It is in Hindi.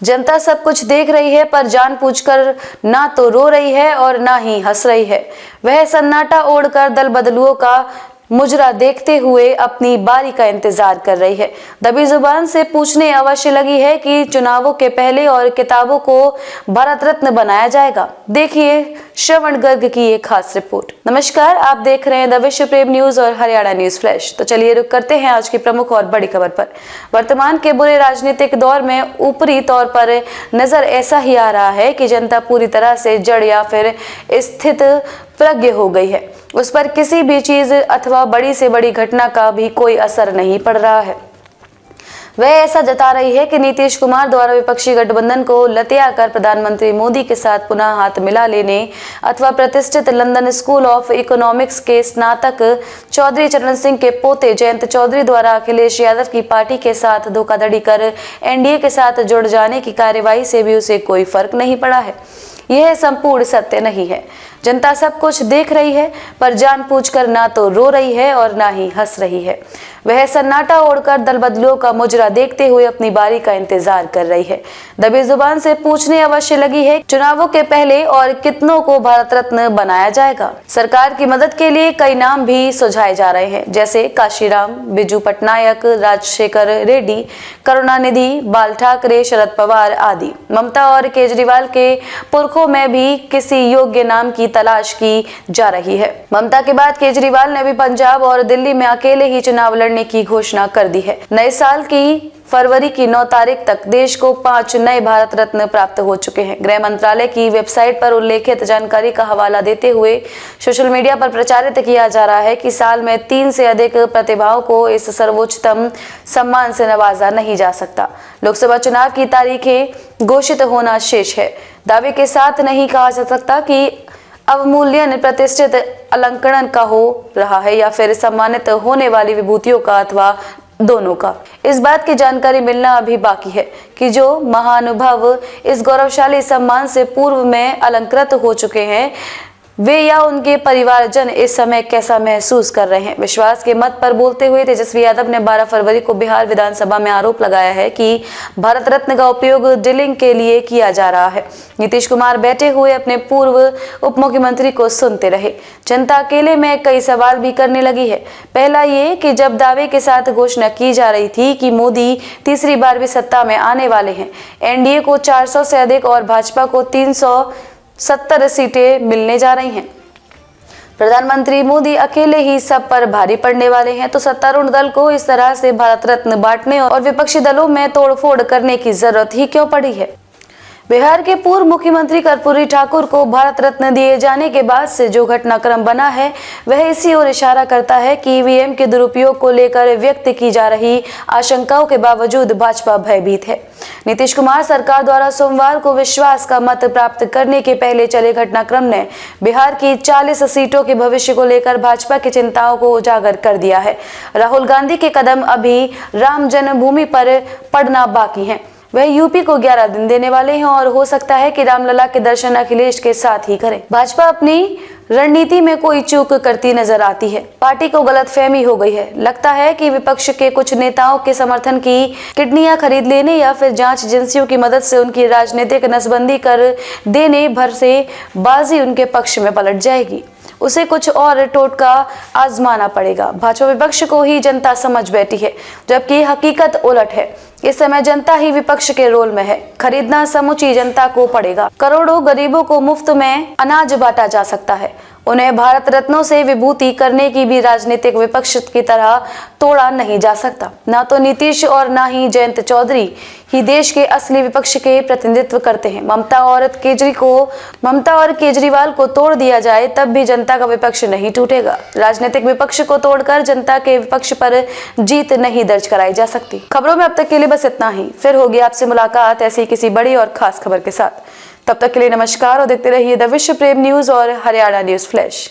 जनता सब कुछ देख रही है पर जानबूझकर ना तो रो रही है और ना ही हंस रही है। वह सन्नाटा ओढ़कर दल बदलुओं का मुजरा देखते हुए अपनी बारी का इंतजार कर रही है। दबी जुबान से पूछने अवश्य लगी है कि चुनावों के पहले और किताबों को भारत रत्न बनाया जाएगा। देखिए श्रवण गर्ग की एक खास रिपोर्ट। नमस्कार, आप देख रहे हैं द विश्व प्रेम न्यूज और हरियाणा न्यूज फ्लैश। तो चलिए रुक करते हैं आज की प्रमुख और बड़ी खबर पर। वर्तमान के बुरे राजनीतिक दौर में ऊपरी तौर पर नजर ऐसा ही आ रहा है कि जनता पूरी तरह से जड़ या फिर स्थित प्रज्ञ हो गई है। उस पर किसी भी चीज अथवा बड़ी से बड़ी घटना का भी कोई असर नहीं पड़ रहा है। वह ऐसा जता रही है कि नीतीश कुमार द्वारा विपक्षी गठबंधन को लतिया कर प्रधानमंत्री मोदी के साथ पुनः हाथ मिला लेने अथवा प्रतिष्ठित लंदन स्कूल ऑफ इकोनॉमिक्स के स्नातक चौधरी चरण सिंह के पोते जयंत चौधरी द्वारा अखिलेश यादव की पार्टी के साथ धोखाधड़ी कर एनडीए के साथ जुड़ जाने की कार्यवाही से भी उसे कोई फर्क नहीं पड़ा है। यह संपूर्ण सत्य नहीं है। जनता सब कुछ देख रही है पर जानबूझकर ना तो रो रही है और ना ही हंस रही है। वह सन्नाटा ओढ़कर दल बदलुओं का मुजरा देखते हुए अपनी बारी का इंतजार कर रही है। दबी जुबान से पूछने अवश्य लगी है, चुनावों के पहले और कितनों को भारत रत्न बनाया जाएगा। सरकार की मदद के लिए कई नाम भी सुझाए जा रहे हैं, जैसे काशीराम, बिजू पटनायक, राजशेखर रेड्डी, करुणानिधि, बाल ठाकरे, शरद पवार आदि। ममता और केजरीवाल के पुरखों में भी किसी योग्य नाम की तलाश की जा रही है। ममता के बाद केजरीवाल ने भी पंजाब और दिल्ली में अकेले ही चुनाव लड़ने की घोषणा कर दी है। नए साल की फरवरी की 9 तारीख तक देश को 5 नए भारत रत्न प्राप्त हो चुके हैं। गृह मंत्रालय की वेबसाइट पर उल्लेखित जानकारी का हवाला देते हुए सोशल मीडिया पर प्रचारित किया जा रहा है कि साल में 3 से अधिक प्रतिभाओं को इस सर्वोच्चतम सम्मान से नवाजा नहीं जा सकता। लोकसभा चुनाव की तारीखें घोषित होना शेष है। दावे के साथ नहीं कहा जा सकता कि अवमूल्यन प्रतिष्ठित अलंकरण का हो रहा है या फिर सम्मानित होने वाली विभूतियों का अथवा दोनों का। इस बात की जानकारी मिलना अभी बाकी है कि जो महानुभाव इस गौरवशाली सम्मान से पूर्व में अलंकृत हो चुके हैं, वे या उनके परिवारजन इस समय कैसा महसूस कर रहे हैं। विश्वास के मत पर बोलते हुए तेजस्वी यादव ने 12 फरवरी को बिहार विधानसभा में आरोप लगाया है कि भारत रत्न का उपयोग डीलिंग के लिए किया जा रहा है। नीतीश कुमार बैठे हुए अपने पूर्व उप मुख्यमंत्री को सुनते रहे। जनता अकेले में कई सवाल भी करने लगी है। पहला ये कि जब दावे के साथ घोषणा की जा रही थी कि मोदी तीसरी बार भी सत्ता में आने वाले हैं, एनडीए को 400 से अधिक और भाजपा को 370 सीटें मिलने जा रही हैं, प्रधानमंत्री मोदी अकेले ही सब पर भारी पड़ने वाले हैं, तो सत्तारूढ़ दल को इस तरह से भारत रत्न बांटने और विपक्षी दलों में तोड़फोड़ करने की जरूरत ही क्यों पड़ी है। बिहार के पूर्व मुख्यमंत्री कर्पूरी ठाकुर को भारत रत्न दिए जाने के बाद से जो घटनाक्रम बना है, वह इसी ओर इशारा करता है कि ईवीएम के दुरुपयोग को लेकर व्यक्त की जा रही आशंकाओं के बावजूद भाजपा भयभीत है। नीतीश कुमार सरकार द्वारा सोमवार को विश्वास का मत प्राप्त करने के पहले चले घटनाक्रम ने बिहार की 40 सीटों के भविष्य को लेकर भाजपा की चिंताओं को उजागर कर दिया है। राहुल गांधी के कदम अभी राम जन्मभूमि पर पड़ना बाकी है। वह यूपी को 11 दिन देने वाले हैं और हो सकता है कि रामलला के दर्शन अखिलेश के साथ ही करें। भाजपा अपनी रणनीति में कोई चूक करती नजर आती है। पार्टी को गलतफहमी हो गई है। लगता है कि विपक्ष के कुछ नेताओं के समर्थन की किडनियां खरीद लेने या फिर जांच एजेंसियों की मदद से उनकी राजनीतिक नसबंदी कर देने भर से बाजी उनके पक्ष में पलट जाएगी। उसे कुछ और टोटका आजमाना पड़ेगा। भाजपा विपक्ष को ही जनता समझ बैठी है, जबकि हकीकत उलट है। इस समय जनता ही विपक्ष के रोल में है। खरीदना समूची जनता को पड़ेगा। करोड़ों गरीबों को मुफ्त में अनाज बांटा जा सकता है। उन्हें भारत रत्नों से विभूति करने की भी राजनीतिक विपक्ष की तरह तोड़ा नहीं जा सकता। ना तो नीतीश और ना ही जयंत चौधरी ही देश के असली विपक्ष के प्रतिनिधित्व करते हैं। ममता और केजरीवाल को तोड़ दिया जाए तब भी जनता का विपक्ष नहीं टूटेगा। राजनीतिक विपक्ष को तोड़कर जनता के विपक्ष पर जीत नहीं दर्ज कराई जा सकती। खबरों में अब तक के लिए बस इतना ही। फिर होगी आपसे मुलाकात ऐसी किसी बड़ी और खास खबर के साथ। तब तक के लिए नमस्कार और देखते रहिए द विश्व प्रेम न्यूज और हरियाणा न्यूज फ्लैश।